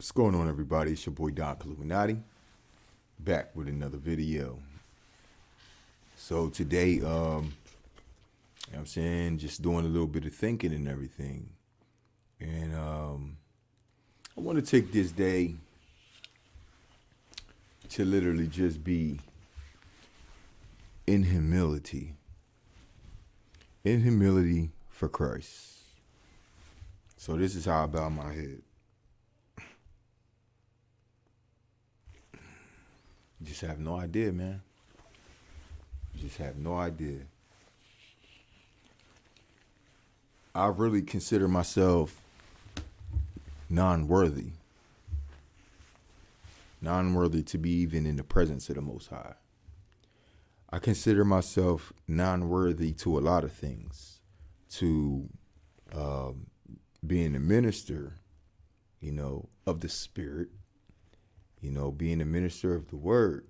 What's going on, everybody? It's your boy Don Illuminati, back with another video. So today, I'm saying, just doing a little bit of thinking and everything. And I want to take this day to literally just be in humility. In humility for Christ. So this is how I bow my head. You just have no idea, man. You just have no idea. I really consider myself non-worthy. Non-worthy to be even in the presence of the Most High. I consider myself non-worthy to a lot of things. To being a minister, of the Spirit. Being a minister of the Word.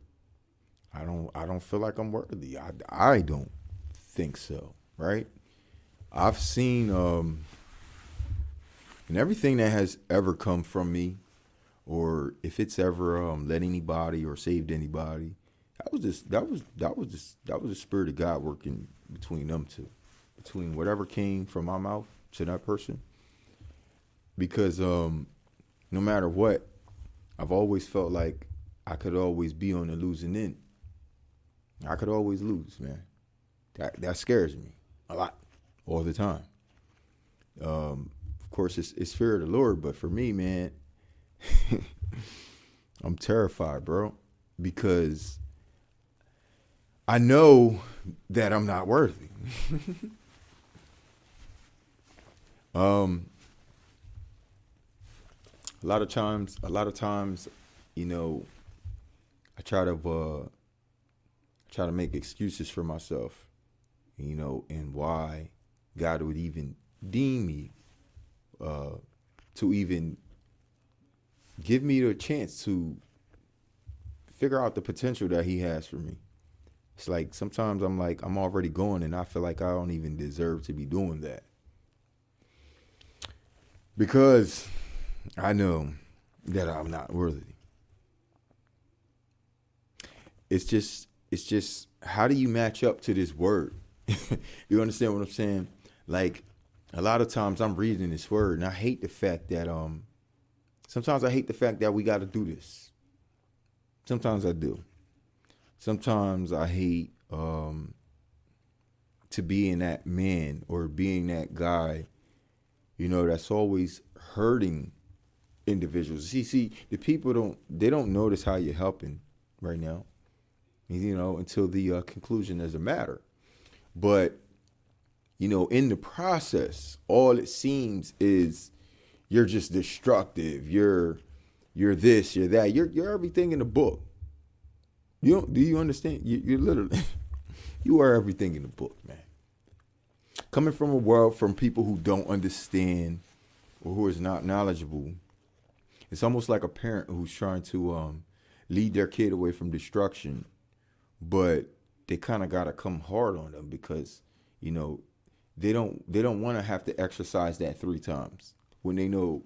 I don't feel like I'm worthy. I don't think so, right? I've seen and everything that has ever come from me, or if it's ever led anybody or saved anybody, that was the Spirit of God working between them two, between whatever came from my mouth to that person. Because no matter what, I've always felt like I could always be on the losing end. I could always lose, man. That scares me a lot, all the time. Of course, it's fear of the Lord, but for me, man, I'm terrified, bro, because I know that I'm not worthy. A lot of times, I try to make excuses for myself, and why God would even deem me, to even give me the chance to figure out the potential that He has for me. It's like sometimes I'm already going, and I feel like I don't even deserve to be doing that, because I know that I'm not worthy. It's just how do you match up to this word? You understand what I'm saying? Like, a lot of times I'm reading this word, and I hate the fact that sometimes I hate the fact that we got to do this. Sometimes I do. Sometimes I hate to being that man or being that guy, that's always hurting individuals. See, the people don't notice how you're helping right now, until the conclusion as a matter. But, in the process, all it seems is you're just destructive. You're this, you're that. You're everything in the book. Do you understand? You're literally, you are everything in the book, man. Coming from a world from people who don't understand or who is not knowledgeable, it's almost like a parent who's trying to lead their kid away from destruction, but they kind of got to come hard on them because, they don't want to have to exercise that 3 times when they know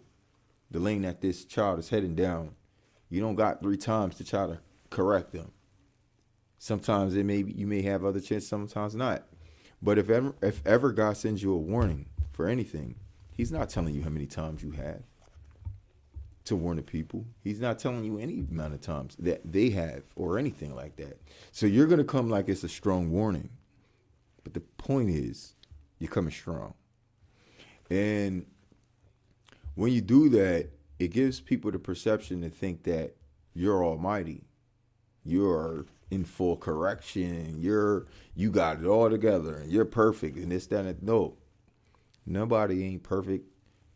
the lane that this child is heading down. You don't got 3 times to try to correct them. Sometimes you may have other chances, sometimes not. But if ever God sends you a warning for anything, He's not telling you how many times you have to warn the people. He's not telling you any amount of times that they have or anything like that. So you're going to come like it's a strong warning. But the point is, you're coming strong. And when you do that, it gives people the perception to think that you're almighty. You're in full correction. You got it all together and you're perfect and this, that, and that. No, nobody ain't perfect.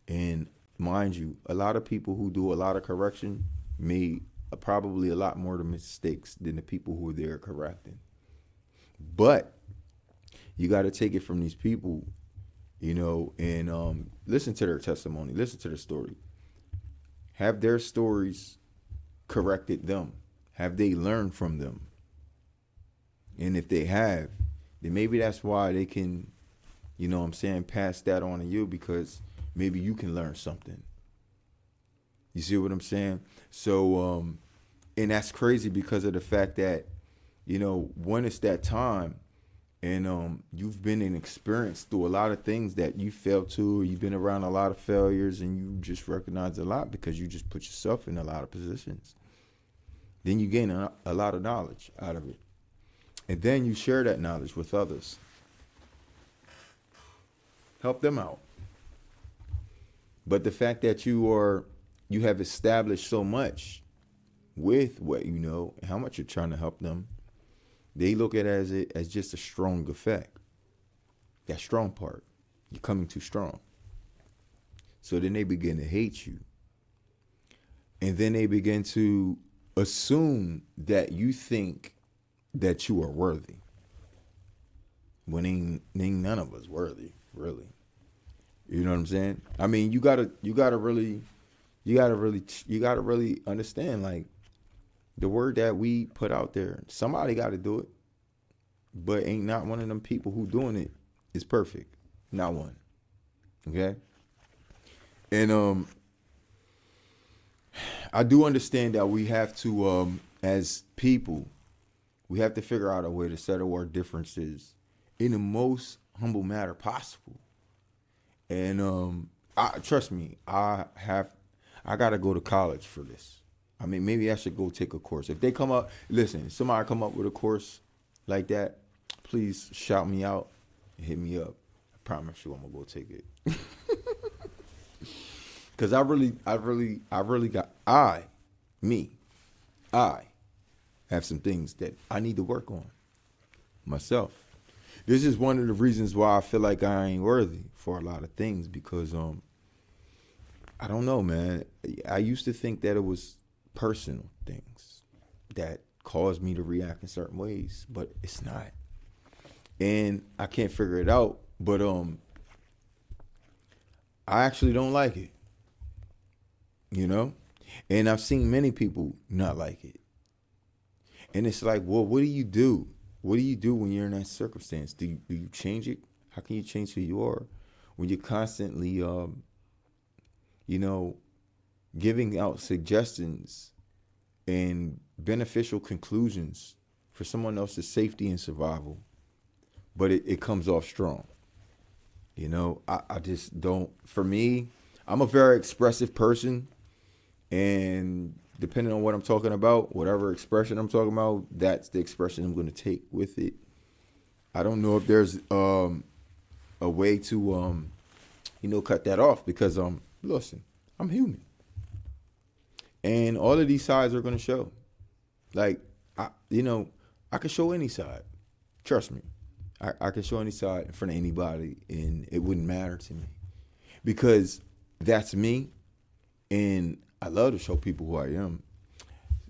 And mind you, a lot of people who do a lot of correction made probably a lot more of the mistakes than the people who are there correcting. But you got to take it from these people, and listen to their testimony, listen to their story. Have their stories corrected them? Have they learned from them? And if they have, then maybe that's why they can, pass that on to you, because maybe you can learn something. You see what I'm saying? So, and that's crazy because of the fact that, when it's that time and you've been and experienced through a lot of things that you failed to, or you've been around a lot of failures and you just recognize a lot because you just put yourself in a lot of positions. Then you gain a lot of knowledge out of it. And then you share that knowledge with others. Help them out. But the fact that you have established so much with what you know and how much you're trying to help them, they look at it as just a strong effect. That strong part. You're coming too strong. So then they begin to hate you. And then they begin to assume that you think that you are worthy. When ain't none of us worthy, really. You know what I'm saying? I mean, you gotta really understand, like, the word that we put out there, somebody got to do it, but ain't not one of them people who doing it is perfect. Not one. Okay. And I do understand that we have to, as people, we have to figure out a way to settle our differences in the most humble manner possible. And trust me, I gotta go to college for this. I mean, maybe I should go take a course. If they come up, listen, somebody come up with a course like that, please shout me out and hit me up. I promise you I'm gonna go take it. Cause I have some things that I need to work on myself. This is one of the reasons why I feel like I ain't worthy for a lot of things, because I don't know, man. I used to think that it was personal things that caused me to react in certain ways, but it's not. And I can't figure it out, but I actually don't like it. And I've seen many people not like it. And it's like, well, what do you do? What do you do when you're in that circumstance? Do you change it? How can you change who you are when you're constantly, giving out suggestions and beneficial conclusions for someone else's safety and survival, but it comes off strong? I just don't. For me, I'm a very expressive person, and depending on what I'm talking about, whatever expression I'm talking about, that's the expression I'm going to take with it. I don't know if there's a way to, cut that off, because, listen, I'm human. And all of these sides are going to show. Like, I can show any side. Trust me. I can show any side in front of anybody, and it wouldn't matter to me. Because that's me, and I love to show people who I am.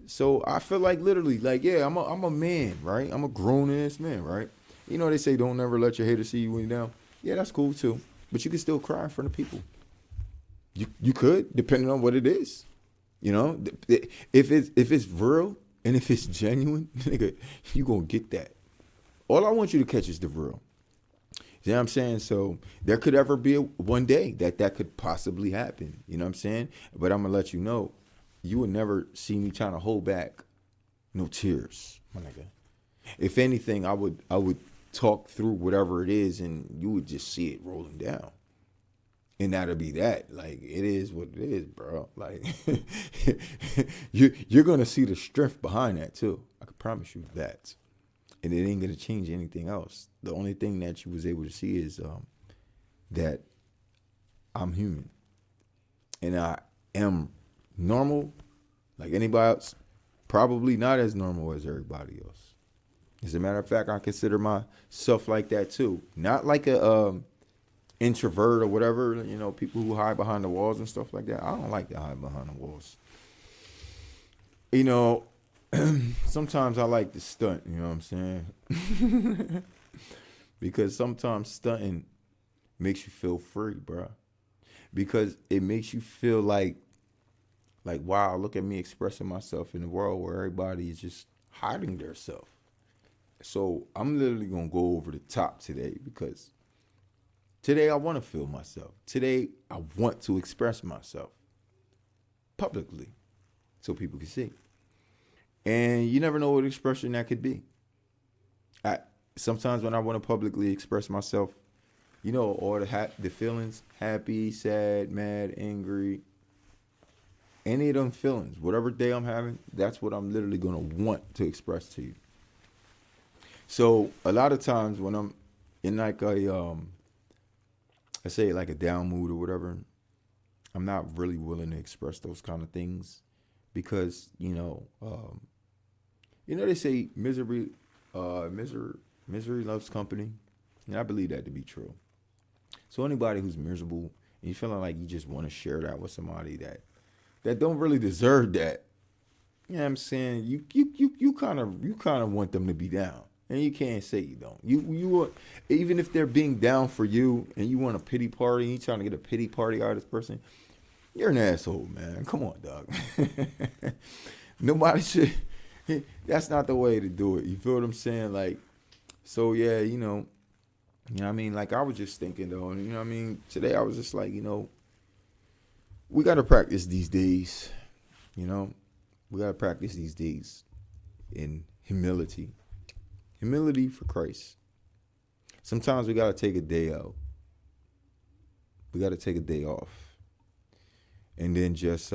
So I feel like, literally, like, yeah, I'm a man, right? I'm a grown-ass man, right? They say don't never let your haters see you when you're down. Yeah, that's cool too. But you can still cry in front of people. You could, depending on what it is. If it's real and if it's genuine, nigga, you gonna get that. All I want you to catch is the real. You know what I'm saying? So there could ever be one day that could possibly happen. You know what I'm saying? But I'm going to let you know, you would never see me trying to hold back no tears, my nigga. If anything, I would talk through whatever it is, and you would just see it rolling down. And that'll be that. Like, it is what it is, bro. Like, you're going to see the strength behind that, too. I can promise you that. And it ain't going to change anything else. The only thing that you was able to see is that I'm human. And I am normal like anybody else. Probably not as normal as everybody else. As a matter of fact, I consider myself like that too. Not like a introvert or whatever, people who hide behind the walls and stuff like that. I don't like to hide behind the walls. Sometimes I like to stunt, you know what I'm saying? Because sometimes stunting makes you feel free, bro. Because it makes you feel like, wow, look at me expressing myself in a world where everybody is just hiding their self. So I'm literally going to go over the top today, because today I want to feel myself. Today I want to express myself. publicly so people can see. And you never know what expression that could be. Sometimes when I want to publicly express myself, all the feelings, happy, sad, mad, angry, any of them feelings, whatever day I'm having, that's what I'm literally going to want to express to you. So a lot of times when I'm in like I say like a down mood or whatever, I'm not really willing to express those kind of things because, they say misery loves company. And I believe that to be true. So anybody who's miserable and you feeling like you just want to share that with somebody that don't really deserve that, you know what I'm saying? You kind of want them to be down. And you can't say you don't. You want, even if they're being down for you and you want a pity party, and you trying to get a pity party out of this person, you're an asshole, man. Come on, dog. Nobody should. That's not the way to do it. You feel what I'm saying? Like, so yeah, you know what I mean? Like I was just thinking though, you know what I mean? Today I was just like, we got to practice these days, we got to practice these days in humility. Humility for Christ. Sometimes we got to take a day out. We got to take a day off. And then just,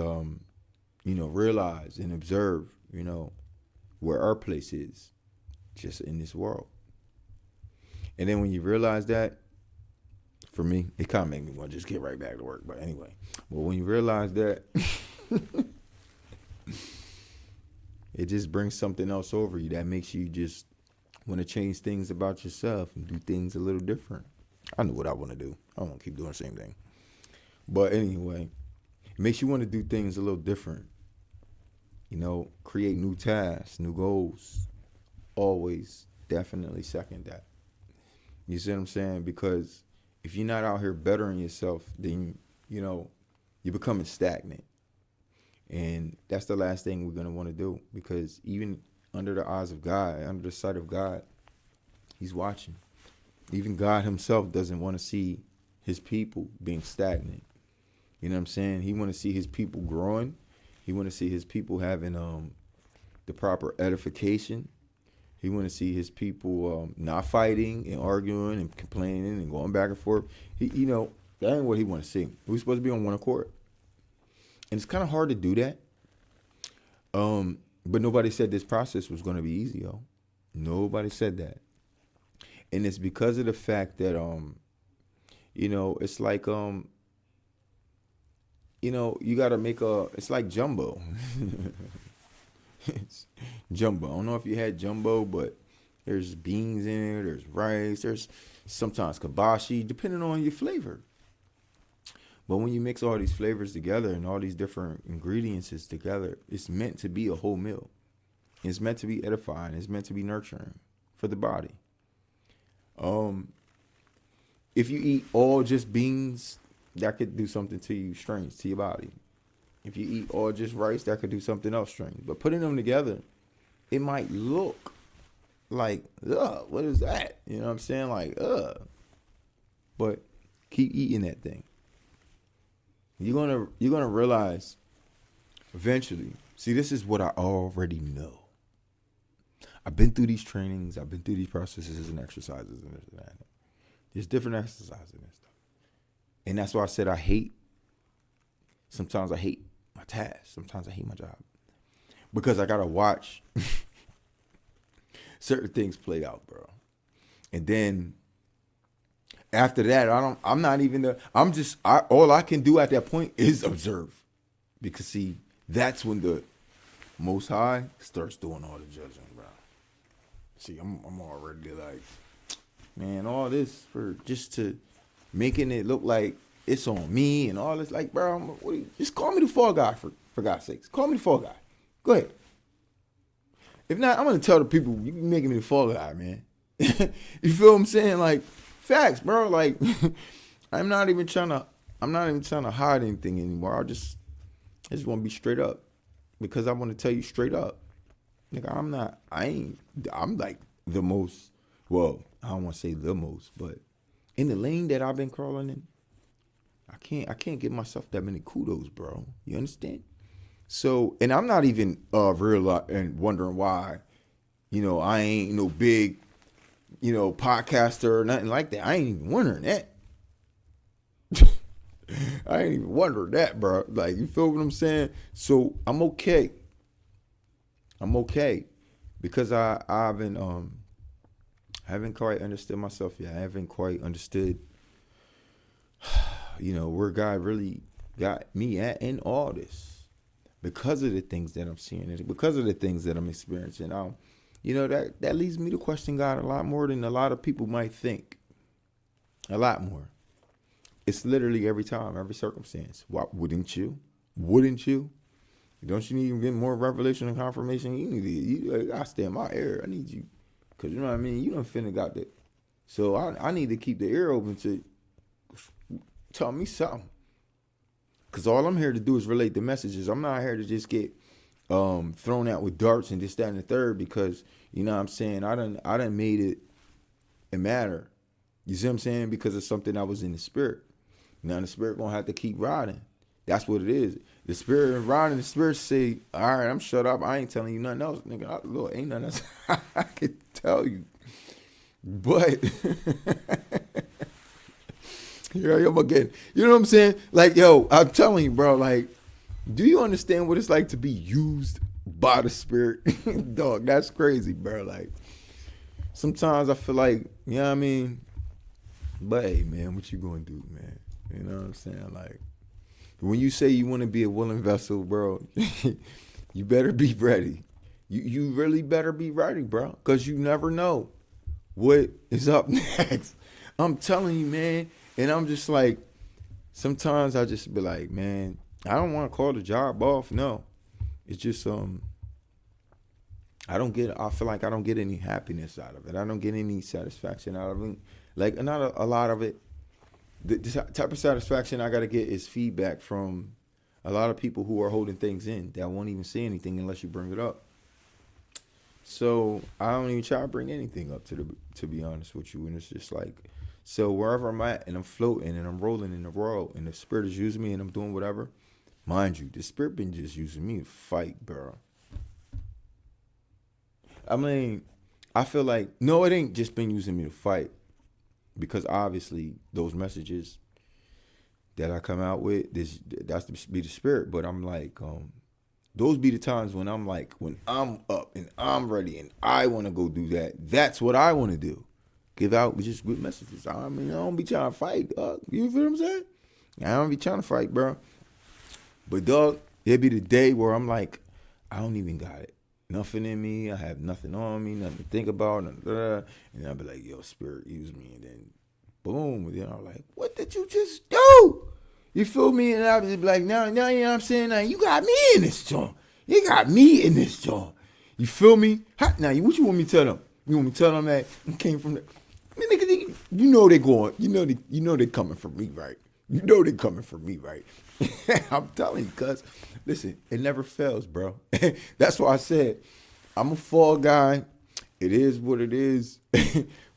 realize and observe, where our place is just in this world. And then when you realize that, for me, it kind of made me want to just get right back to work. But anyway, when you realize that, it just brings something else over you that makes you just want to change things about yourself and do things a little different. I know what I want to do. I don't want to keep doing the same thing. But anyway, it makes you want to do things a little different. Create new tasks, new goals. Always definitely second that. You see what I'm saying? Because if you're not out here bettering yourself, then, you're becoming stagnant. And that's the last thing we're going to want to do, because even under the eyes of God, under the sight of God, he's watching. Even God himself doesn't want to see his people being stagnant. You know what I'm saying? He want to see his people growing. He want to see his people having the proper edification. He want to see his people not fighting and arguing and complaining and going back and forth. That ain't what he want to see. We're supposed to be on one accord. And it's kind of hard to do that. But nobody said this process was going to be easy, yo. Nobody said that. And it's because of the fact that, it's like, you got to make it's like jumbo. It's jumbo. I don't know if you had jumbo, but there's beans in it, there's rice, there's sometimes kibashi, depending on your flavor. But when you mix all these flavors together and all these different ingredients together, it's meant to be a whole meal. It's meant to be edifying. It's meant to be nurturing for the body. If you eat all just beans, that could do something to you strange, to your body. If you eat all just rice, that could do something else strange. But putting them together, it might look like, what is that? You know what I'm saying? Like, But keep eating that thing. You're gonna realize eventually. See, this is what I already know. I've been through these trainings. I've been through these processes and exercises and this and that. There's different exercises and stuff. And that's why I said sometimes I hate my task. Sometimes I hate my job. Because I gotta watch certain things play out, bro. And then after that, I'm not even there. All I can do at that point is observe. Because see, that's when the Most High starts doing all the judging, bro. See, I'm already like, man, all this for just to making it look like it's on me and all this. Like, bro, just call me the fall guy for God's sakes. Call me the fall guy. Go ahead. If not, I'm gonna tell the people you making me the fall guy, man. You feel what I'm saying? Like, facts, bro. Like, I'm not even trying to hide anything anymore. I just want to be straight up, because I want to tell you straight up. Nigga, I'm like the most, well, I don't want to say the most, but in the lane that I've been crawling in, I can't give myself that many kudos, bro. You understand? So, and I'm not even real and wondering why, I ain't no big, podcaster or nothing like that. I ain't even wondering that. I ain't even wondering that, bro. Like, you feel what I'm saying? So I'm okay. I'm okay because I haven't quite understood myself yet. I haven't quite understood, where God really got me at in all this because of the things that I'm seeing and because of the things that I'm experiencing. That leads me to question God a lot more than a lot of people might think. A lot more. It's literally every time, every circumstance. Why wouldn't you? Wouldn't you? Don't you need to get more revelation and confirmation? I stay in my ear. I need you. Because you know what I mean? You done finna got that. So I need to keep the ear open to tell me something. Because all I'm here to do is relate the messages. I'm not here to just get thrown out with darts and this, that, and the third because, you know what I'm saying, I done made it matter. You see what I'm saying? Because it's something that was in the spirit. Now the spirit gonna have to keep riding. That's what it is. The spirit riding, the spirit say, all right, I'm shut up. I ain't telling you nothing else. Nigga, look, ain't nothing else I can tell you. But here I am again. You know what I'm saying? Like, yo, I'm telling you, bro, like, do you understand what it's like to be used by the spirit? Dog, that's crazy, bro. Like, sometimes I feel like, you know what I mean? But hey, man, what you gonna do, man? You know what I'm saying? Like, when you say you want to be a willing vessel, bro, you better be ready. You really better be ready, bro, because you never know what is up next. I'm telling you, man. And I'm just like, sometimes I just be like, man, I don't want to call the job off. No, it's just I feel like I don't get any happiness out of it. I don't get any satisfaction out of it. Like, not a lot of it. The type of satisfaction I got to get is feedback from a lot of people who are holding things in that won't even say anything unless you bring it up. So I don't even try to bring anything up to be honest with you. And it's just like, so wherever I'm at and I'm floating and I'm rolling in the world and the spirit is using me and I'm doing whatever, mind you, the spirit been just using me to fight, bro. I mean, I feel like, no, it ain't just been using me to fight. Because obviously those messages that I come out with, that's to be the spirit. But I'm like, those be the times when I'm like, when I'm up and I'm ready and I want to go do that. That's what I want to do. Give out just good messages. I mean, I don't be trying to fight, dog. You feel what I'm saying? I don't be trying to fight, bro. But dog, there'll be the day where I'm like, I don't even got it. Nothing in me. I have nothing on me, nothing to think about. And I'll be like, yo, spirit, use me. And then, boom. And then I'm like, what did you just do? You feel me? And I'll be like, now, you know what I'm saying? Now, you got me in this joint. You got me in this joint. You feel me? Now, what you want me to tell them? You want me to tell them that I came from the... I mean, nigga, you know they going. You know they coming for me, right? You know they coming for me, right? I'm telling you, cuz, listen, it never fails, bro. That's why I said, I'm a fall guy. It is what it is.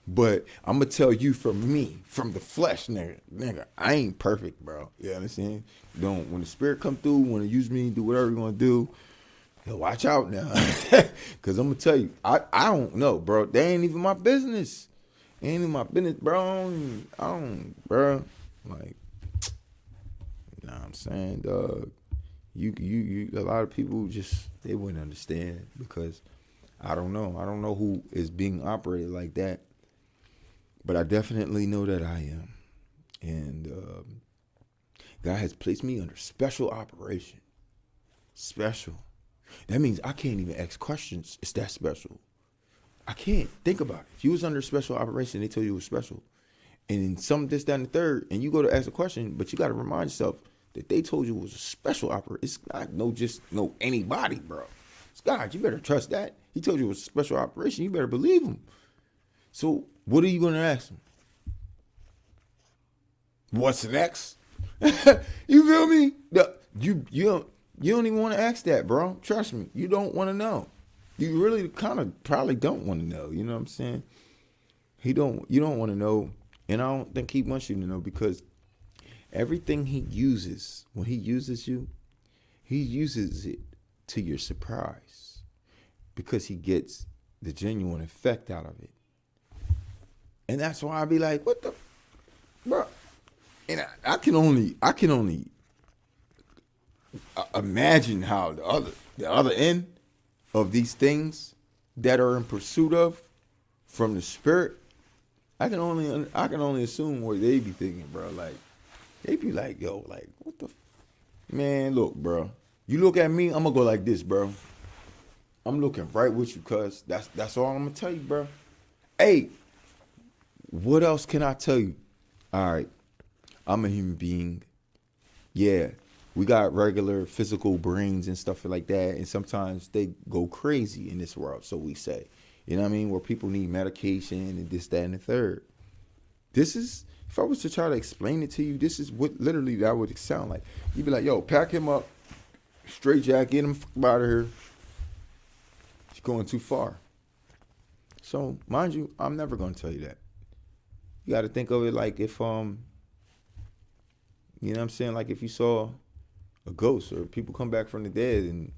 But I'm going to tell you from me, from the flesh, nigga, I ain't perfect, bro. You understand? When the spirit come through, want to use me, do whatever you want to do, yo, watch out now. Because I'm going to tell you, I don't know, bro. They ain't even my business. Ain't even my business, bro. I don't, bro. Like, you know what I'm saying, dog? You a lot of people just, they wouldn't understand because I don't know. I don't know who is being operated like that. But I definitely know that I am. And God has placed me under special operation. Special. That means I can't even ask questions. It's that special. I can't. Think about it. If you was under special operation, they told you it was special. And in some this, that, and the third, and you go to ask a question, but you got to remind yourself that they told you it was a special operation. It's not no anybody, bro. It's God. You better trust that. He told you it was a special operation. You better believe him. So what are you going to ask him? What's next? You feel me? You don't even want to ask that, bro. Trust me. You don't want to know. You really kind of probably don't want to know. You know what I'm saying? You don't want to know. And I don't think he wants you to know because everything he uses, when he uses you, He uses it to your surprise because he gets the genuine effect out of it. And that's why I be like, what the, bro? And I can only imagine how the other end of these things that are in pursuit of from the spirit. I can only assume what they be thinking, bro. Like they be like, yo, like what the, man? Look, bro. You look at me, I'm gonna go like this, bro. I'm looking right with you, cuz. That's all I'm gonna tell you, bro. Hey, what else can I tell you? All right, I'm a human being. Yeah, we got regular physical brains and stuff like that, and sometimes they go crazy in this world, so we say. You know what I mean? Where people need medication and this, that, and the third. This is, if I was to try to explain it to you, this is what literally that would sound like. You'd be like, yo, pack him up, straight jacket, get him out of here. He's going too far. So, mind you, I'm never going to tell you that. You got to think of it like if, you know what I'm saying? Like if you saw a ghost or people come back from the dead and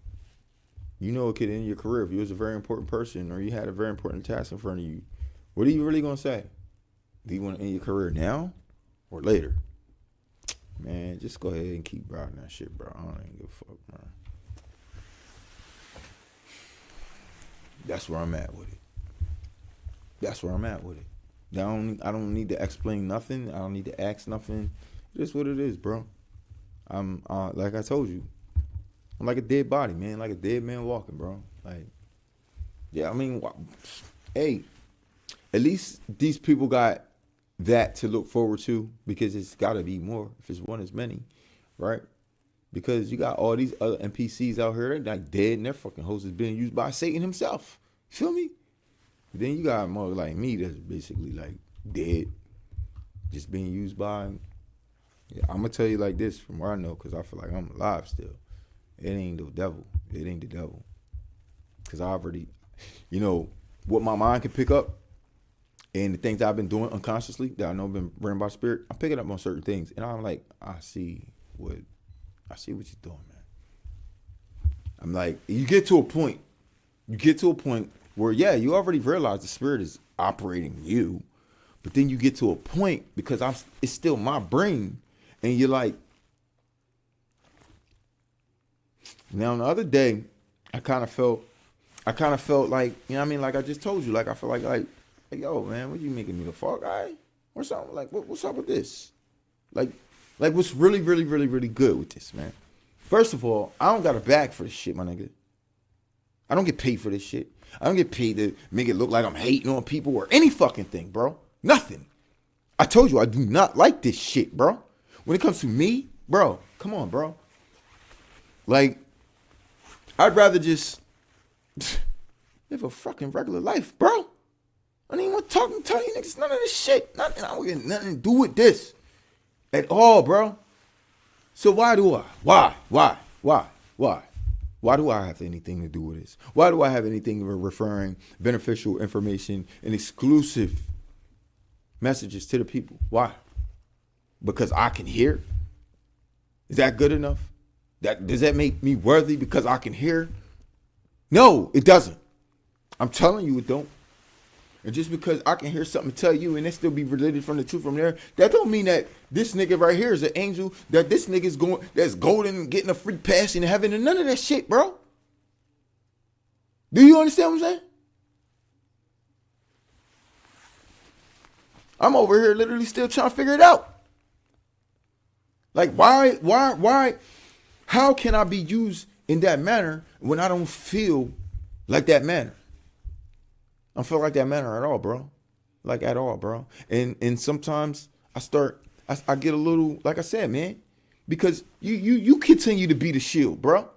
you know it could end your career if you was a very important person or you had a very important task in front of you. What are you really going to say? Do you want to end your career now or later? Man, just go ahead and keep riding that shit, bro. I don't even give a fuck, bro. That's where I'm at with it. That's where I'm at with it. I don't need to explain nothing. I don't need to ask nothing. It is what it is, bro. I'm like I told you, I'm like a dead body, man. Like a dead man walking, bro. Like, yeah, I mean, hey, at least these people got that to look forward to because it's got to be more. If it's one as many, right? Because you got all these other NPCs out here, they're like dead and their fucking host is being used by Satan himself. You feel me? But then you got more like me that's basically like dead, just being used by. Yeah, I'm gonna tell you like this from where I know, because I feel like I'm alive still. It ain't the devil. It ain't the devil. Because I already, you know, what my mind can pick up and the things I've been doing unconsciously that I know have been burned by spirit, I'm picking up on certain things. And I'm like, I see what you're doing, man. I'm like, you get to a point where, yeah, you already realize the spirit is operating you. But then you get to a point because it's still my brain. And you're like, now the other day, I kind of felt like, you know what I mean? Like I just told you, like I feel like yo, man, what you making me the fuck guy? Or something? Like, what's up with this? Like what's really, really, really, really good with this, man? First of all, I don't got a bag for this shit, my nigga. I don't get paid for this shit. I don't get paid to make it look like I'm hating on people or any fucking thing, bro. Nothing. I told you I do not like this shit, bro. When it comes to me, bro, come on, bro. Like, I'd rather just live a fucking regular life, bro. I don't even want to talk and tell you niggas none of this shit. Nothing. I don't get nothing to do with this at all, bro. So why do I? Why do I have anything to do with this? Why do I have anything referring beneficial information and exclusive messages to the people? Why? Because I can hear? Is that good enough? Does that make me worthy because I can hear? No, it doesn't. I'm telling you it don't. And just because I can hear something tell you and it still be related from the truth from there, that don't mean that this nigga right here is an angel, that this nigga's that's golden and getting a free pass in heaven and none of that shit, bro. Do you understand what I'm saying? I'm over here literally still trying to figure it out. Like, why, how can I be used in that manner when I don't feel like that manner? I don't feel like that manner at all, bro. Like, at all, bro. And sometimes I get a little, like I said, man, because you continue to be the shield, bro.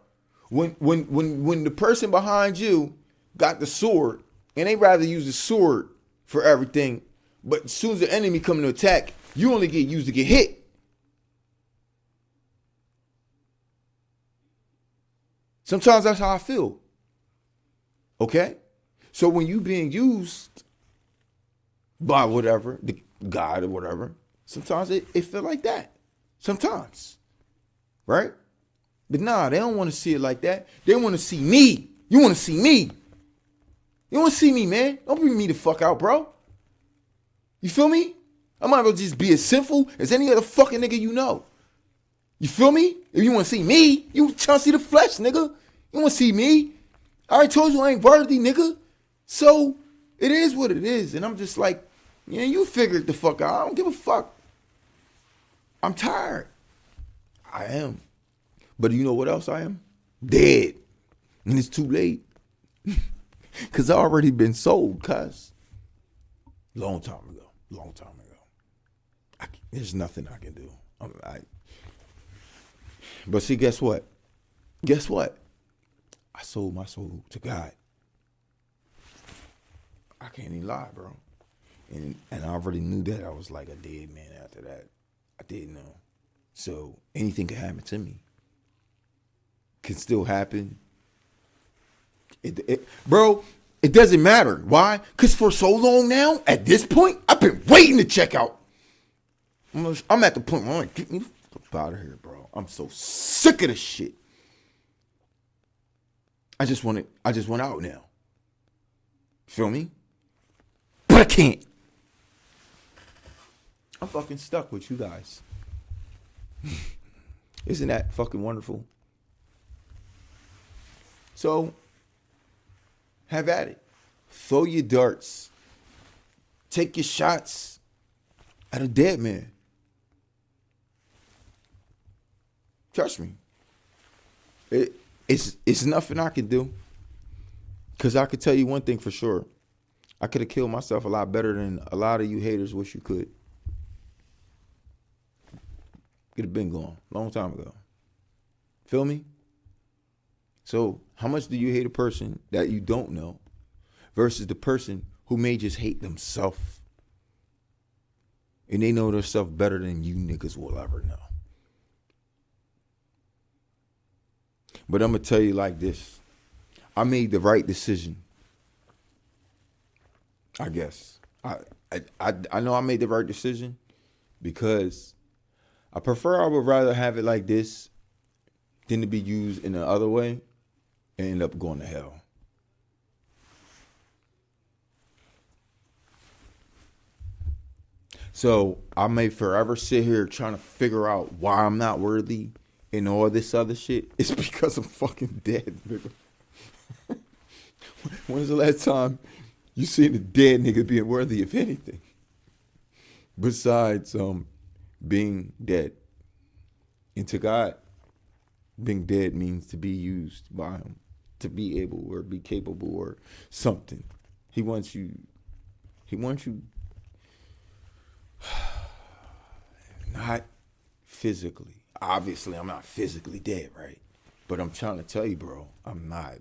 When the person behind you got the sword, and they rather use the sword for everything, but as soon as the enemy come to attack, you only get used to get hit. Sometimes that's how I feel. Okay? So when you being used by whatever, the God or whatever, sometimes it feel like that. Sometimes. Right? But nah, they don't want to see it like that. They want to see me. You want to see me. You want to see me, man. Don't bring me the fuck out, bro. You feel me? I might as well just be as sinful as any other fucking nigga you know. You feel me? If you want to see me, you trying to see the flesh, nigga. You want to see me? I already told you I ain't worthy, nigga. So it is what it is. And I'm just like, yeah, you figure it the fuck out. I don't give a fuck. I'm tired. I am. But you know what else I am? Dead. And it's too late. Because I already been sold, cuz. Long time ago. There's nothing I can do. But see, guess what? I sold my soul to God. I can't even lie, bro. And I already knew that I was like a dead man after that. I didn't know. So anything could happen to me. Can still happen. Bro, it doesn't matter. Why? Because for so long now, at this point, I've been waiting to check out. I'm at the point where I'm like, get me the fuck out of here, bro. I'm so sick of this shit. I just want out now. Feel me? But I can't. I'm fucking stuck with you guys. Isn't that fucking wonderful? So, have at it. Throw your darts. Take your shots at a dead man. Trust me. It's nothing I can do. Because I could tell you one thing for sure. I could have killed myself a lot better than a lot of you haters wish you could. Could have been gone a long time ago. Feel me? So how much do you hate a person that you don't know versus the person who may just hate themselves? And they know themselves better than you niggas will ever know. But I'm going to tell you like this. I made the right decision. I guess. I know I made the right decision because I would rather have it like this than to be used in the other way and end up going to hell. So I may forever sit here trying to figure out why I'm not worthy and all this other shit. It's because I'm fucking dead, nigga. When's the last time you seen a dead nigga being worthy of anything? Besides being dead. And to God, being dead means to be used by him, to be able or be capable or something. He wants you not physically. Obviously, I'm not physically dead, right? But I'm trying to tell you, bro, I'm not.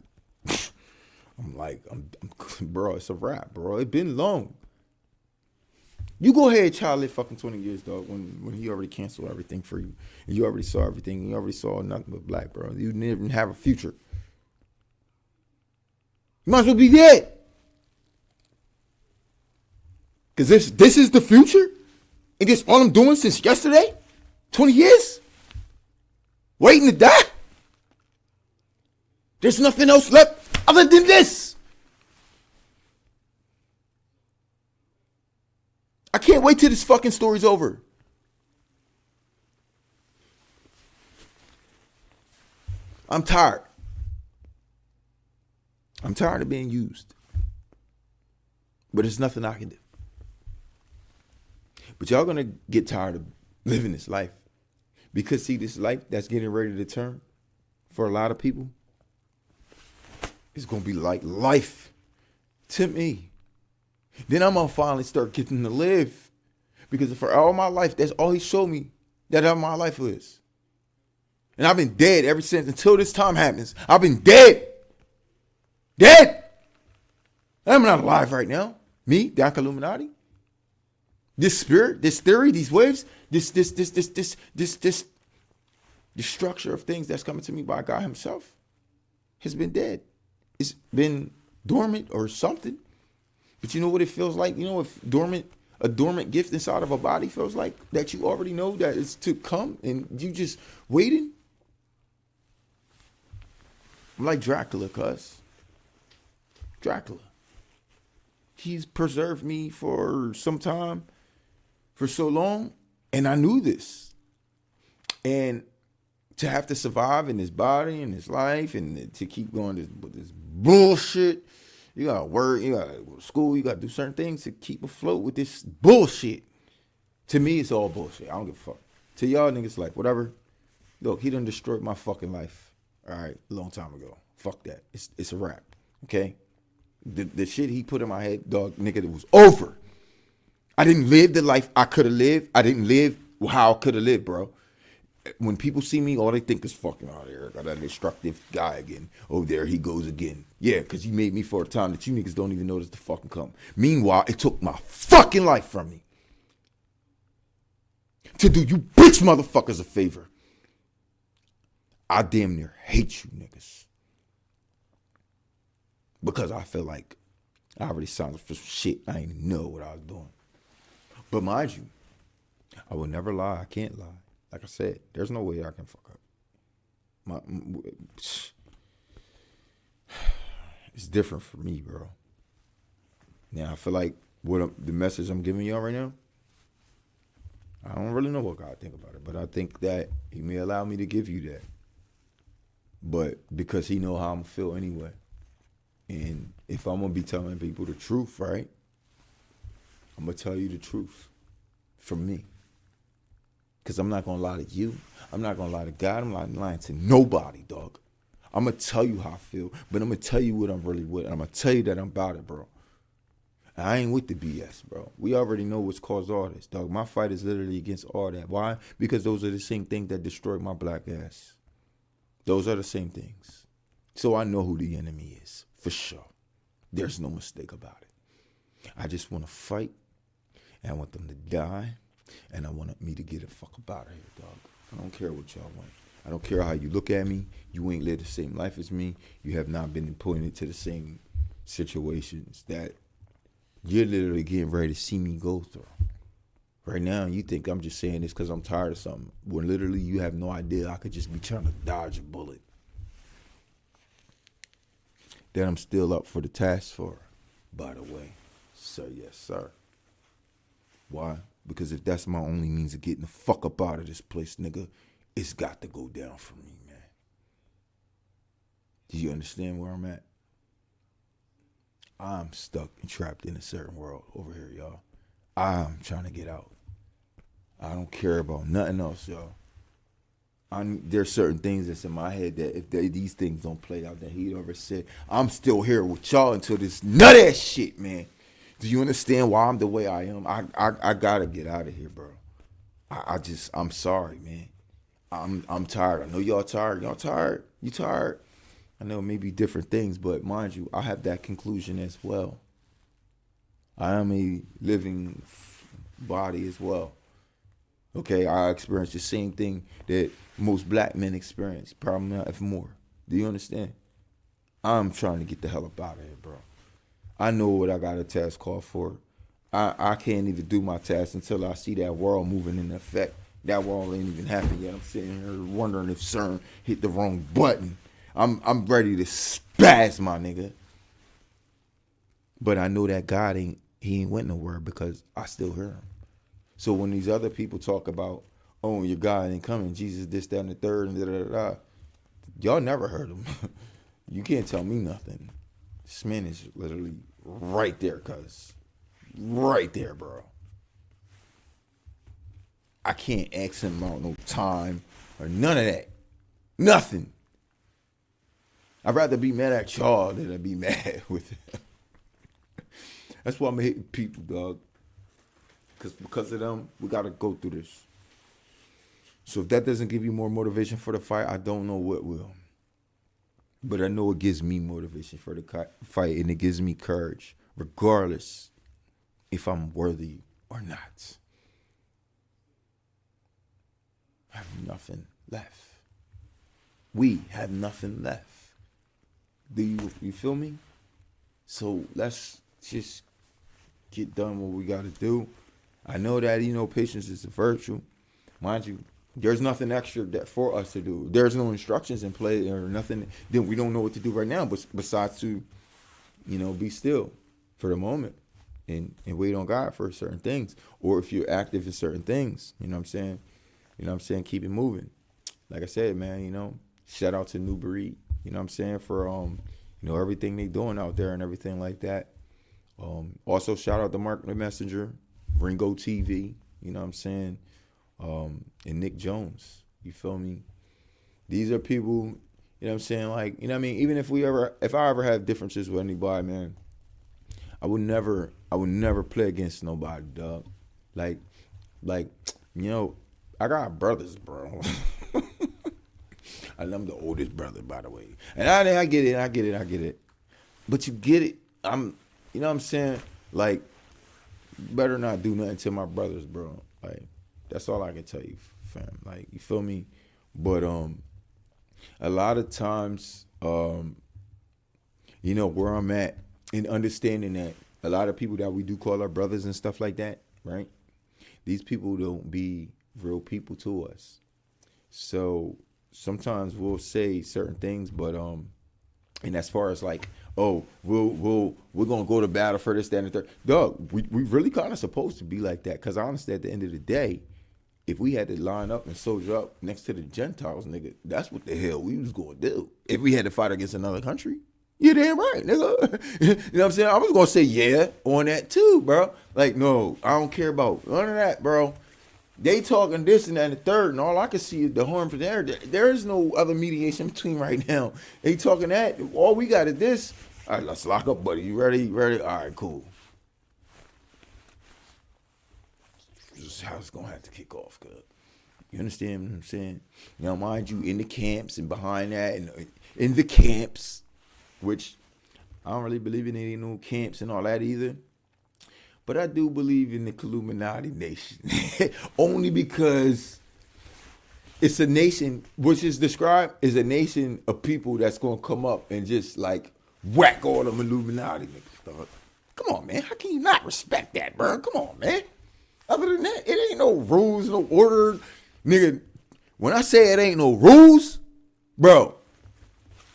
Bro, it's a wrap, bro. It's been long. You go ahead, child, live fucking 20 years, dog, when he already canceled everything for you. And you already saw everything. You already saw nothing but black, bro. You didn't even have a future. You might as well be dead. Because this is the future? And this all I'm doing since yesterday? 20 years? Waiting to die? There's nothing else left other than this. I can't wait till this fucking story's over. I'm tired. I'm tired of being used. But there's nothing I can do. But y'all gonna get tired of living this life. Because see, this life that's getting ready to turn for a lot of people, it's gonna be like life to me. Then I'm gonna finally start getting to live. Because for all my life, that's all he showed me that all my life is. And I've been dead ever since until this time happens. I've been dead. Dead. I'm not alive right now. Me, the Illuminati. This spirit, this theory, these waves, this structure of things that's coming to me by God himself has been dead. It's been dormant or something. But you know what it feels like? You know if a dormant gift inside of a body feels like? That you already know that it's to come and you just waiting? I'm like Dracula, cuz. Dracula. He's preserved me for some time, for so long, and I knew this. And to have to survive in his body and his life and to keep going with this bullshit, you gotta work, you gotta go to school, you gotta do certain things to keep afloat with this bullshit. To me, it's all bullshit. I don't give a fuck. To y'all niggas, like, whatever. Look, he done destroyed my fucking life. All right, a long time ago. Fuck that. It's a wrap. Okay? The shit he put in my head, dog, nigga, it was over. I didn't live the life I could have lived. I didn't live how I could have lived, bro. When people see me, all they think is fucking out there. Got that destructive guy again. Oh, there he goes again. Yeah, because he made me for a time that you niggas don't even notice to fucking come. Meanwhile, it took my fucking life from me to do you bitch motherfuckers a favor. I damn near hate you niggas. Because I feel like I already signed up for some shit. I didn't know what I was doing. But mind you, I will never lie. I can't lie. Like I said, there's no way I can fuck up. It's different for me, bro. Now, I feel like the message I'm giving y'all right now, I don't really know what God think about it, but I think that he may allow me to give you that. But because he know how I'm feel anyway. And if I'm going to be telling people the truth, right, I'm going to tell you the truth from me. Because I'm not going to lie to you. I'm not going to lie to God. I'm not lying to nobody, dog. I'm going to tell you how I feel, but I'm going to tell you what I'm really with. I'm going to tell you that I'm about it, bro. I ain't with the BS, bro. We already know what's caused all this, dog. My fight is literally against all that. Why? Because those are the same things that destroyed my black ass. Those are the same things. So I know who the enemy is, for sure. There's no mistake about it. I just want to fight, and I want them to die, and I want me to get the fuck up out of here, dog. I don't care what y'all want. I don't care how you look at me. You ain't lived the same life as me. You have not been pointed to the same situations that you're literally getting ready to see me go through. Right now, you think I'm just saying this because I'm tired of something. When literally you have no idea. I could just be trying to dodge a bullet that I'm still up for the task for, by the way. Sir, yes, sir. Why? Because if that's my only means of getting the fuck up out of this place, nigga, it's got to go down for me, man. Do you understand where I'm at? I'm stuck and trapped in a certain world over here, y'all. I'm trying to get out. I don't care about nothing else, y'all. There's certain things that's in my head that if these things don't play out, that he already said, I'm still here with y'all until this nut ass shit, man. Do you understand why I'm the way I am? I gotta get out of here, bro. I'm sorry, man. I'm tired. I know y'all tired. Y'all tired? You tired? I know maybe different things, but mind you, I have that conclusion as well. I am a living body as well. Okay, I experience the same thing that most black men experience, probably not if more. Do you understand? I'm trying to get the hell up out of here, bro. I know what I got a task call for. I can't even do my task until I see that world moving in effect. That world ain't even happened yet. I'm sitting here wondering if CERN hit the wrong button. I'm ready to spaz, my nigga. But I know that God he ain't went nowhere because I still hear him. So when these other people talk about, oh, your God ain't coming, Jesus this, that, and the third, and da-da-da-da, y'all never heard him. You can't tell me nothing. This man is literally right there, cuz. Right there, bro. I can't ask him about no time or none of that. Nothing. I'd rather be mad at y'all than I'd be mad with him. That's why I'm hating people, dog. Because of them, we got to go through this. So if that doesn't give you more motivation for the fight, I don't know what will. But I know it gives me motivation for the fight, and it gives me courage, regardless if I'm worthy or not. I have nothing left. We have nothing left. Do you feel me? So let's just get done what we got to do. I know that, patience is a virtue. Mind you, There's nothing extra that for us to do. There's no instructions in play or nothing. Then we don't know what to do right now, but besides to, be still for the moment and wait on God for certain things. Or if you're active in certain things, you know what I'm saying? Keep it moving. Like I said, man, shout out to New Breed, you know what I'm saying, for everything they doing out there and everything like that. Also shout out to Mark the Messenger, Ringo TV, you know what I'm saying? And Nick Jones, you feel me? These are people, you know what I'm saying? Like, you know what I mean? Even if I ever have differences with anybody, man, I would never play against nobody, dog. Like, I got brothers, bro. I'm the oldest brother, by the way. And I get it. But you get it. You know what I'm saying? Like, better not do nothing to my brothers, bro. Like, that's all I can tell you, fam. Like, you feel me? But a lot of times, where I'm at in understanding that a lot of people that we do call our brothers and stuff like that, right? These people don't be real people to us. So sometimes we'll say certain things, but and as far as like, oh, we're gonna go to battle for this, that, and the third. Dog, we really kind of supposed to be like that, because honestly, at the end of the day, if we had to line up and soldier up next to the Gentiles, nigga, that's what the hell we was gonna do. If we had to fight against another country, you're damn right, nigga. You know what I'm saying? I was gonna say yeah on that too, bro. Like, no, I don't care about none of that, bro. They talking this and that and the third, and all I can see is the harm for there. There is no other mediation between right now. They talking that. All we got is this. All right, let's lock up, buddy. You ready? Ready? All right, cool. This is how it's gonna have to kick off, good. You understand what I'm saying? Now, mind you, in the camps and behind that, and in the camps, which I don't really believe in any no camps and all that either. But I do believe in the Illuminati nation. Only because it's a nation, which is described as a nation of people that's going to come up and just like whack all them Illuminati niggas. Come on, man. How can you not respect that, bro? Come on, man. Other than that, it ain't no rules, no order. Nigga, when I say it ain't no rules, bro,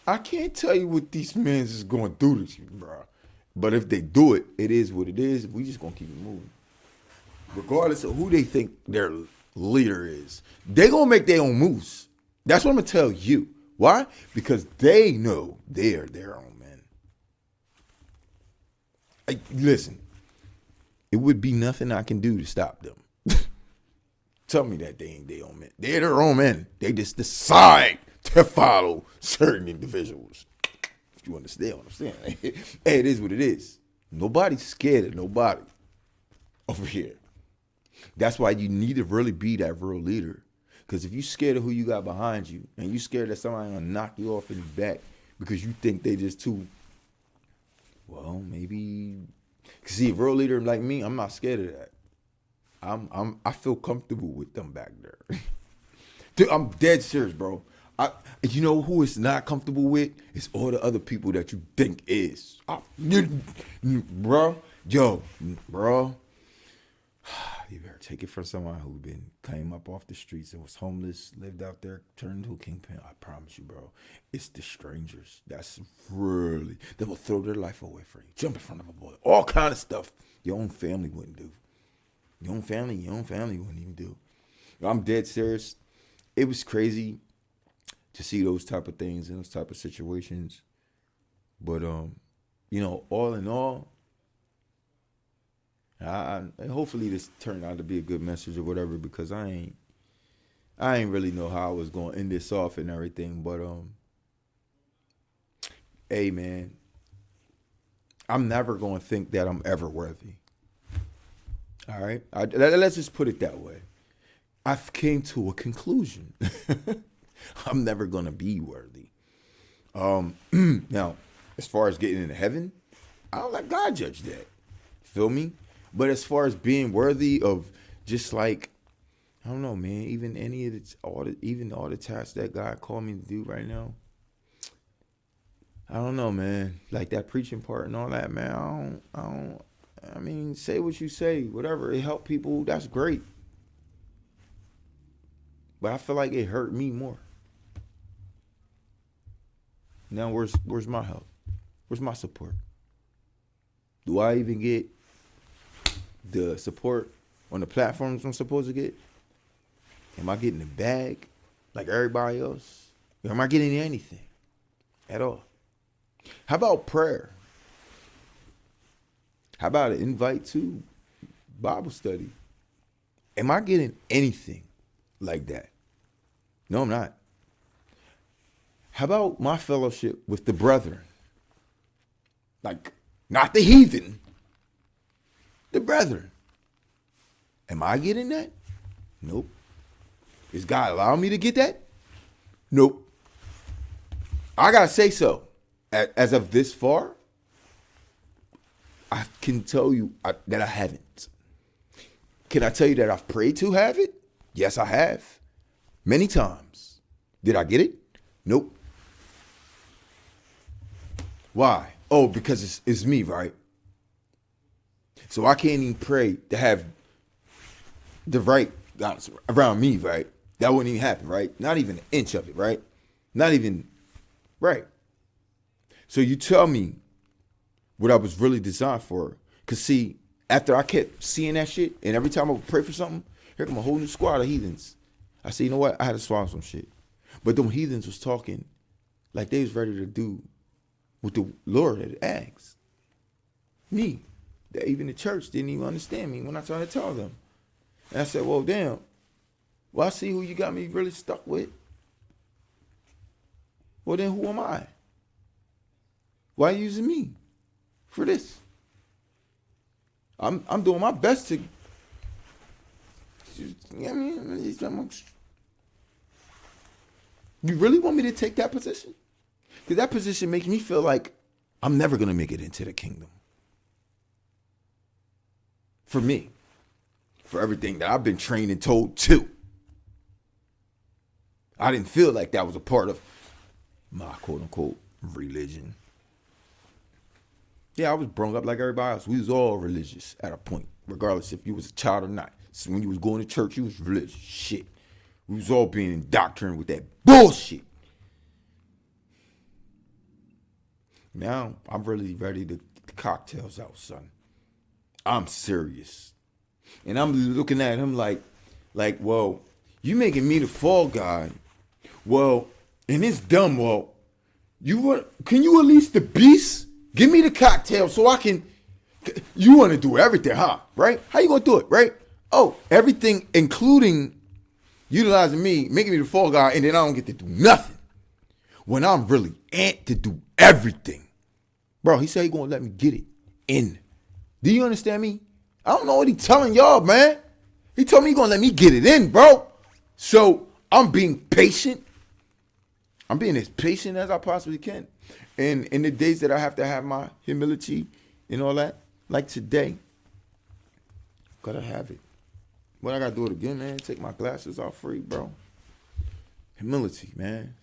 I can't tell you what these men is going through to you, bro. But if they do it, it is what it is. We just gonna keep it moving. Regardless of who they think their leader is. They gonna make their own moves. That's what I'm gonna tell you. Why? Because they know they're their own men. Listen, it would be nothing I can do to stop them. Tell me that they ain't their own men. They're their own men. They just decide to follow certain individuals. You understand what I'm saying? Hey, it is what it is. Nobody's scared of nobody over here. That's why you need to really be that real leader. Because if you're scared of who you got behind you, and you're scared that somebody's gonna knock you off in the back because you think they just too, well, maybe. See, a real leader like me, I'm not scared of that. I feel comfortable with them back there. Dude, I'm dead serious, bro. You know who is not comfortable with? It's all the other people that you think is. Bro, you better take it from someone who came up off the streets and was homeless, lived out there, turned into a kingpin. I promise you, bro. It's the strangers. That's really, they will throw their life away for you. Jump in front of a bullet. All kind of stuff your own family wouldn't do. Your own family wouldn't even do. I'm dead serious. It was crazy to see those type of things in those type of situations. But, all in all, hopefully this turned out to be a good message or whatever, because I ain't really know how I was going to end this off and everything. But, hey, man, I'm never going to think that I'm ever worthy. All right? Let's just put it that way. I've came to a conclusion. I'm never going to be worthy. Now, as far as getting into heaven, I'll let God judge that. Feel me? But as far as being worthy of just like, I don't know, man, even any of all the tasks that God called me to do right now, I don't know, man. Like that preaching part and all that, man, I mean, say what you say, whatever. It help people, that's great. but I feel like it hurt me more. Now where's my help? Where's my support? Do I even get the support on the platforms I'm supposed to get? Am I getting the bag like everybody else? Or am I getting anything at all? How about prayer? How about an invite to Bible study? Am I getting anything like that? No, I'm not. How about my fellowship with the brethren? Like, not the heathen, the brethren. Am I getting that? Nope. Is God allowing me to get that? Nope. I gotta say so. As of this far, I can tell you that I haven't. Can I tell you that I've prayed to have it? Yes, I have. Many times. Did I get it? Nope. Why? Oh, because it's me, right? So I can't even pray to have the right God around me, right? That wouldn't even happen, right? Not even an inch of it, right? Not even, right? So you tell me what I was really designed for. Because see, after I kept seeing that shit, and every time I would pray for something, here come a whole new squad of heathens. I said, you know what? I had to swallow some shit. But them heathens was talking like they was ready to do what the Lord had asked. Me. That even the church didn't even understand me when I tried to tell them. And I said, well, damn. Well, I see who you got me really stuck with. Well, then who am I? Why are you using me for this? I'm doing my best to, you know what I mean? You really want me to take that position? Because that position makes me feel like I'm never going to make it into the kingdom. For me. For everything that I've been trained and told to. I didn't feel like that was a part of my quote unquote religion. Yeah, I was brought up like everybody else. We was all religious at a point, regardless if you was a child or not. So when you was going to church, you was religious. Shit. We was all being indoctrinated with that bullshit. Now, I'm really ready to get the cocktails out, son. I'm serious. And I'm looking at him like, well, you making me the fall guy. Well, and it's dumb. Well, can you at least the beast? Give me the cocktail so I can. You want to do everything, huh? Right? How you gonna do it? Right? Oh, everything, including utilizing me, making me the fall guy, and then I don't get to do nothing. When I'm really amped to do everything, bro. He said he gonna let me get it in. Do you understand me? I don't know what he telling y'all, man. He told me he gonna let me get it in, bro. So I'm being patient. I'm being as patient as I possibly can. And in the days that I have to have my humility and all that, like today, gotta have it. When I gotta do it again, man, take my glasses off free, bro. Humility, man.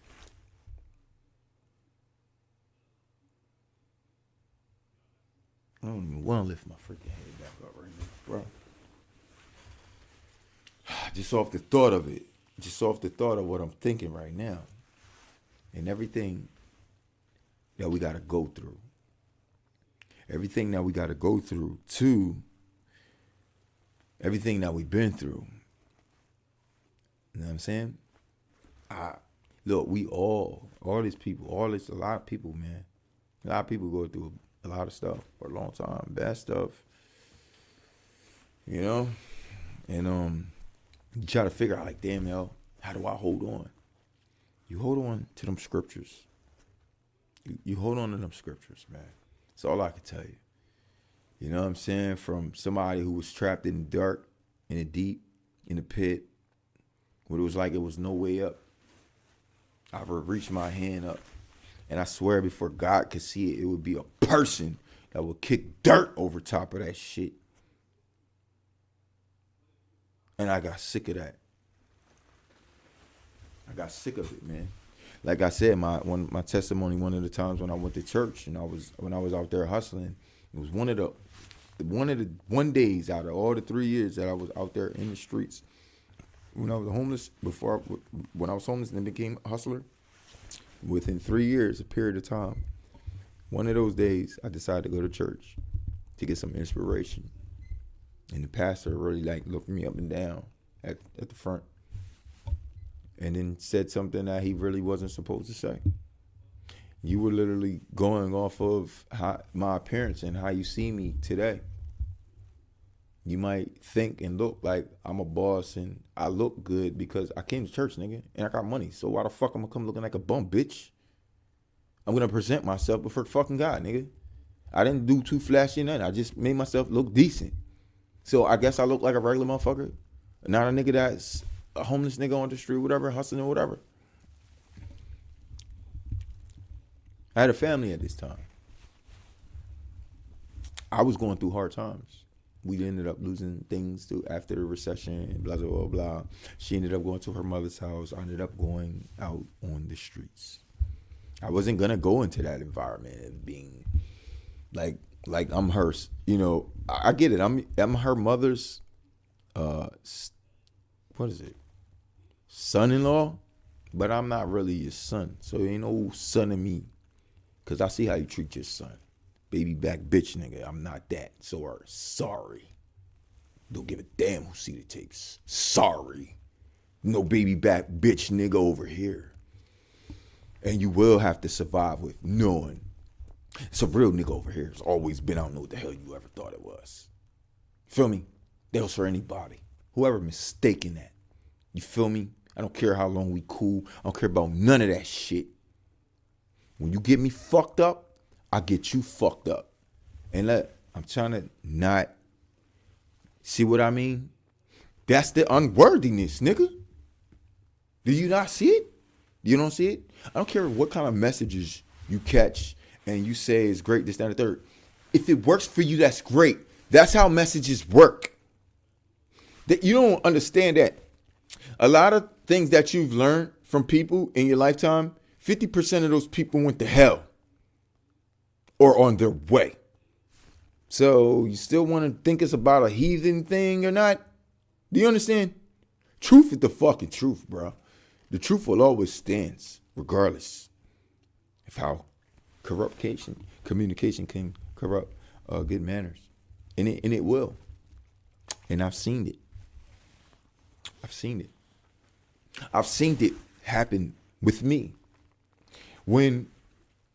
I don't even want to lift my freaking head back up right now, bro. Just off the thought of it. Just off the thought of what I'm thinking right now. And everything that we got to go through. Everything that we got to go through to everything that we've been through. You know what I'm saying? Look, we all these people, a lot of people, man. A lot of people go through a lot of stuff for a long time. Bad stuff. You know? And you try to figure out like, damn, yo, how do I hold on? You hold on to them scriptures. You hold on to them scriptures, man. That's all I can tell you. You know what I'm saying? From somebody who was trapped in the dark, in the deep, in the pit, where it was like it was no way up. I reached my hand up, and I swear before God could see it, it would be a person that would kick dirt over top of that shit. And I got sick of that. I got sick of it, man. Like I said, my testimony, one of the times when I went to church and when I was out there hustling, it was one of the days out of all the 3 years that I was out there in the streets. when I was homeless, when I was homeless and then became a hustler, within 3 years, a period of time, one of those days, I decided to go to church to get some inspiration. And the pastor really like looked me up and down at the front and then said something that he really wasn't supposed to say. You were literally going off of my appearance and how you see me today. You might think and look like I'm a boss and I look good because I came to church, nigga, and I got money. So why the fuck am I come looking like a bum, bitch? I'm going to present myself before fucking God, nigga. I didn't do too flashy nothing. I just made myself look decent. So I guess I look like a regular motherfucker. Not a nigga that's a homeless nigga on the street, whatever, hustling or whatever. I had a family at this time. I was going through hard times. We ended up losing things after the recession, blah, blah, blah, blah. She ended up going to her mother's house. I ended up going out on the streets. I wasn't going to go into that environment and being like I'm hers. You know, I get it. I'm her mother's, what is it? Son-in-law, but I'm not really your son. So there ain't no son in me. Because I see how you treat your son. Baby back bitch nigga. I'm not that. So sorry. Don't give a damn who see the tapes. Sorry. No baby back bitch nigga over here. And you will have to survive with knowing it's a real nigga over here. It's always been, I don't know what the hell you ever thought it was. Feel me? That was for anybody. Whoever mistaken that. You feel me? I don't care how long we cool. I don't care about none of that shit. When you get me fucked up, I get you fucked up. And look, I'm trying to not see what I mean. That's the unworthiness, nigga. Do you not see it? You don't see it? I don't care what kind of messages you catch and you say it's great, this, that, and the third. If it works for you, that's great. That's how messages work. That you don't understand that. A lot of things that you've learned from people in your lifetime, 50% of those people went to hell or on their way. So you still want to think it's about a heathen thing or not? Do you understand? Truth is the fucking truth, bro. The truth will always stand, regardless of how communication can corrupt good manners. And it will. And I've seen it. I've seen it happen with me. When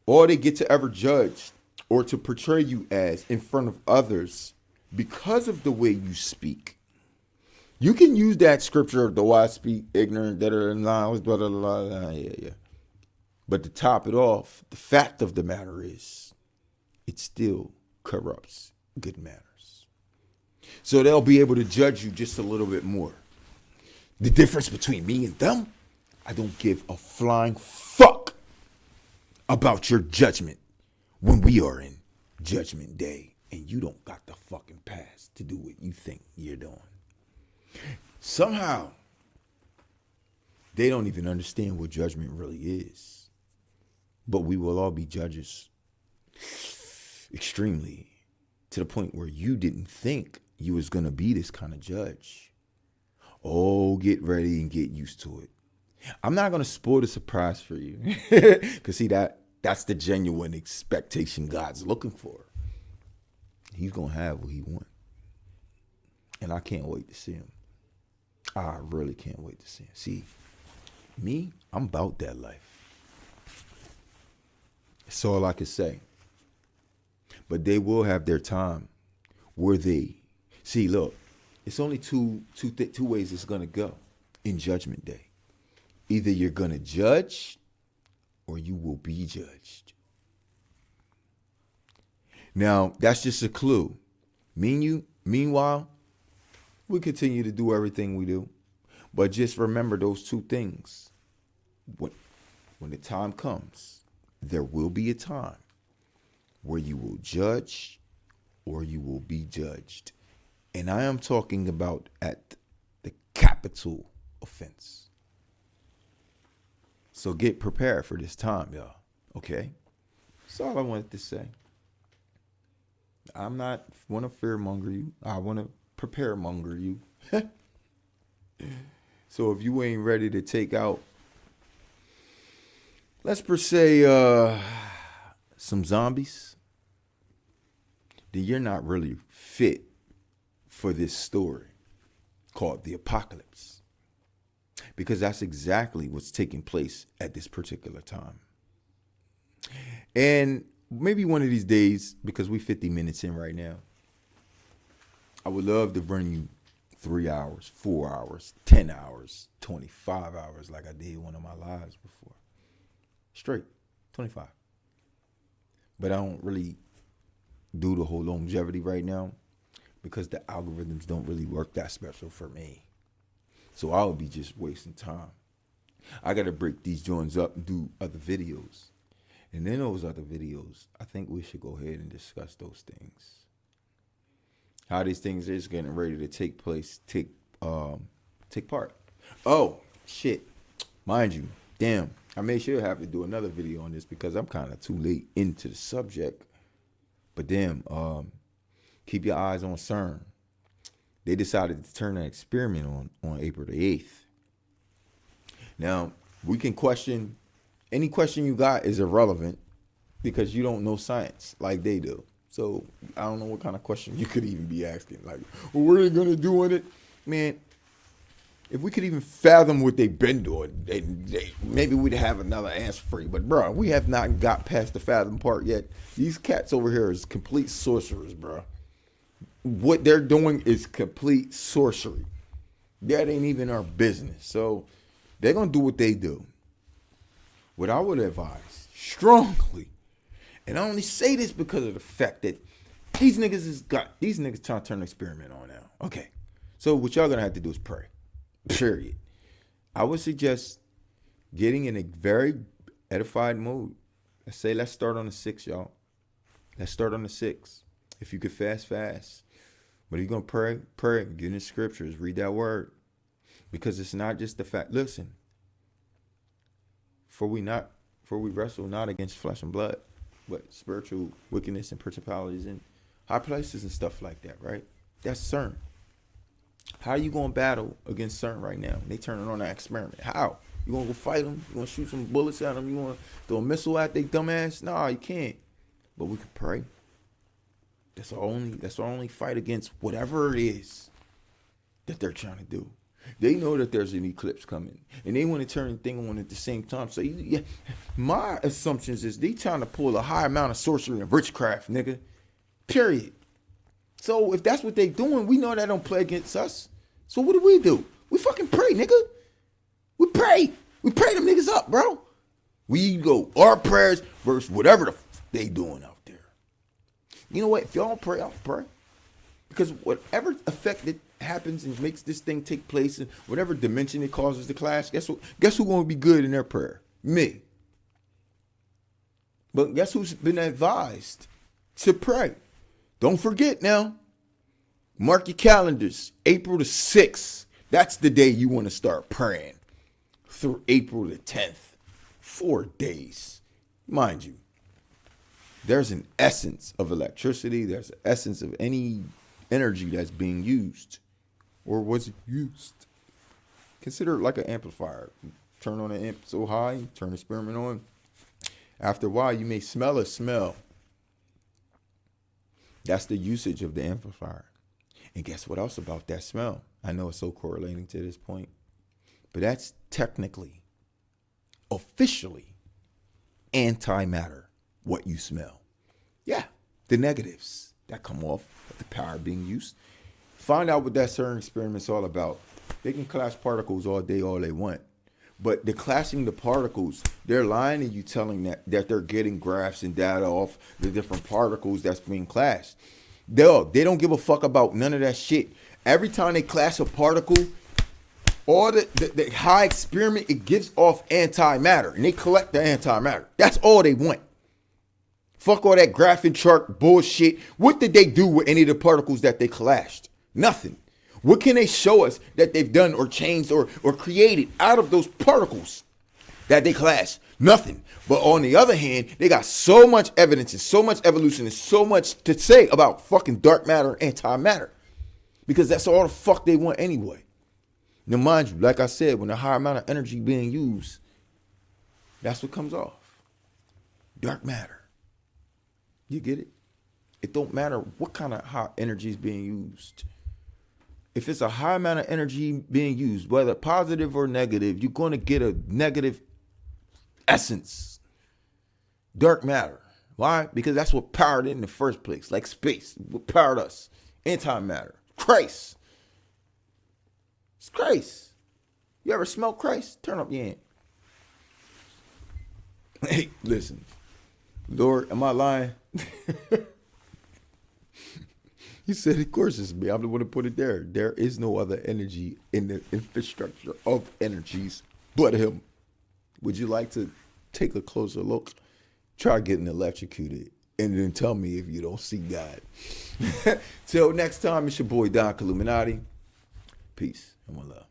all they get to ever judge or to portray you as in front of others because of the way you speak. You can use that scripture, though I speak ignorant, blah, blah, blah, yeah. But to top it off, the fact of the matter is, it still corrupts good manners. So they'll be able to judge you just a little bit more. The difference between me and them, I don't give a flying fuck about your judgment when we are in judgment day and you don't got the fucking pass to do what you think you're doing. Somehow, they don't even understand what judgment really is. But we will all be judges extremely to the point where you didn't think you was going to be this kind of judge. Oh, get ready and get used to it. I'm not going to spoil the surprise for you. Because see, that's the genuine expectation God's looking for. He's going to have what he wants. And I can't wait to see him. I really can't wait to see him. See, me, I'm about that life. That's all I can say. But they will have their time where they... See, look, it's only two ways it's going to go in Judgment Day. Either you're going to judge or you will be judged. Now, that's just a clue. Meanwhile, we continue to do everything we do. But just remember those two things. When the time comes, there will be a time where you will judge or you will be judged. And I am talking about at the capital offense. So get prepared for this time, y'all. Okay? That's all I wanted to say. I'm not want to fear monger you. I want to prepare monger you. So if you ain't ready to take out, let's per se, some zombies, then you're not really fit for this story called the apocalypse. Because that's exactly what's taking place at this particular time. And maybe one of these days, because we 50 minutes in right now, I would love to bring you 3 hours, 4 hours, 10 hours, 25 hours like I did one of my lives before. Straight, 25. But I don't really do the whole longevity right now because the algorithms don't really work that special for me. So I would be just wasting time. I got to break these joints up and do other videos. And then those other videos, I think we should go ahead and discuss those things. How these things is getting ready to take part. Oh, shit. Mind you, damn. I may sure have to do another video on this because I'm kind of too late into the subject. But damn, keep your eyes on CERN. They decided to turn that experiment on April the 8th. Now, we can question, any question you got is irrelevant because you don't know science like they do. So I don't know what kind of question you could even be asking. Like, well, what are they going to do on it? Man, if we could even fathom what they've been doing, maybe we'd have another answer for you. But, bro, we have not got past the fathom part yet. These cats over here is complete sorcerers, bro. What they're doing is complete sorcery. That ain't even our business. So they're going to do what they do. What I would advise strongly, and I only say this because of the fact that these niggas trying to turn the experiment on now. Okay. So what y'all going to have to do is pray. Period. I would suggest getting in a very edified mood. Let's start on the 6th, y'all. Let's start on the 6th. If you could fast. But if you're going to pray, get in the scriptures, read that word. Because it's not just the fact. Listen, for we wrestle not against flesh and blood, but spiritual wickedness and principalities and high places and stuff like that, right? That's CERN. How are you going to battle against CERN right now? They turning on that experiment. How? You going to go fight them? You going to shoot some bullets at them? You going to throw a missile at their dumbass? Nah, you can't. But we can pray. That's our only fight against whatever it is that they're trying to do. They know that there's an eclipse coming, and they want to turn the thing on at the same time. So, my assumptions is they trying to pull a high amount of sorcery and witchcraft, nigga. Period. So, if that's what they doing, we know that don't play against us. So, what do? We fucking pray, nigga. We pray. We pray them niggas up, bro. We go our prayers versus whatever the they doing out there. You know what? If y'all don't pray, I'll pray. Because whatever effect that happens and makes this thing take place in whatever dimension it causes to clash, guess who's going to be good in their prayer? Me. But guess who's been advised to pray? Don't forget now. Mark your calendars. April the 6th. That's the day you want to start praying. Through April the 10th. 4 days. Mind you, there's an essence of electricity. There's an essence of any energy that's being used. Or was it used? Consider it like an amplifier. Turn on an amp so high, turn the experiment on. After a while, you may smell a smell. That's the usage of the amplifier. And guess what else about that smell? I know it's so correlating to this point. But that's technically, officially, antimatter, what you smell. Yeah, the negatives that come off of the power being used. Find out what that CERN experiment's all about. They can clash particles all day, all they want. But the clashing the particles, they're lying to you telling that they're getting graphs and data off the different particles that's being clashed. They don't give a fuck about none of that shit. Every time they clash a particle, all the high experiment, it gives off antimatter. And they collect the antimatter. That's all they want. Fuck all that graphing chart bullshit. What did they do with any of the particles that they clashed? Nothing. What can they show us that they've done or changed or created out of those particles that they clashed? Nothing. But on the other hand, they got so much evidence and so much evolution and so much to say about fucking dark matter and antimatter. Because that's all the fuck they want anyway. Now, mind you, like I said, when a high amount of energy being used, that's what comes off. Dark matter. You get it? It don't matter what kind of high energy is being used. If it's a high amount of energy being used, whether positive or negative, you're going to get a negative essence. Dark matter. Why? Because that's what powered it in the first place. Like space. What powered us? Antimatter. Christ. It's Christ. You ever smell Christ? Turn up your hand. Hey, listen. Lord, am I lying? He said, of course it's me. I'm the one to put it there. There is no other energy in the infrastructure of energies but him. Would you like to take a closer look? Try getting electrocuted and then tell me if you don't see God. Till next time, it's your boy Don Illuminati. Peace and one love.